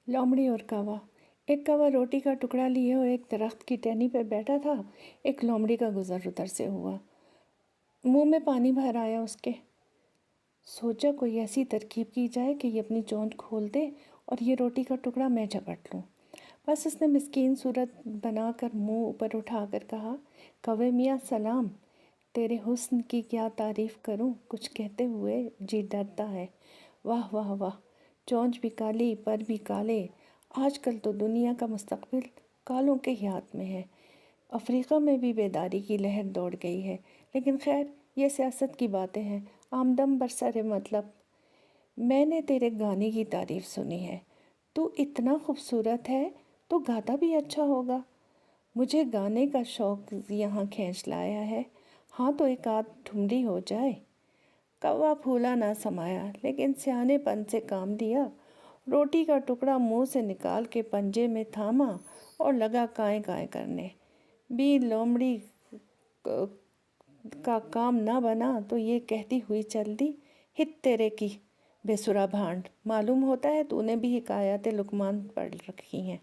लोमड़ी और कौवा। एक कौवा रोटी का टुकड़ा लिए हुए एक दरख्त की टहनी पर बैठा था। एक लोमड़ी का गुजर उधर से हुआ। मुंह में पानी भर आया उसके। सोचा कोई ऐसी तरकीब की जाए कि ये अपनी चोंच खोल दे और ये रोटी का टुकड़ा मैं झपट लूँ। बस उसने मिस्कीन सूरत बनाकर मुंह ऊपर उठाकर कहा, कौवे मियाँ सलाम, तेरे हुस्न की क्या तारीफ़ करूँ, कुछ कहते हुए जी डरता है। वाह वाह वाह, चोंच भी काली पर भी काले, आजकल तो दुनिया का मुस्तकबिल कालों के ही हाथ में है। अफ्रीका में भी बेदारी की लहर दौड़ गई है, लेकिन खैर ये सियासत की बातें हैं, आमदम बरसर मतलब। मैंने तेरे गाने की तारीफ़ सुनी है, तू इतना खूबसूरत है तो गाता भी अच्छा होगा। मुझे गाने का शौक़ यहाँ खींच लाया है, हाँ तो एक आध ठुमरी हो जाए। कौवा फूला ना समाया, लेकिन सियानेपन से काम लिया। रोटी का टुकड़ा मुंह से निकाल के पंजे में थामा और लगा काएं काएं करने। भी लोमड़ी का काम ना बना तो ये कहती हुई चल दी, हित तेरे की बेसुरा भांड, मालूम होता है तूने भी हिकायत लुकमान पढ़ रखी हैं।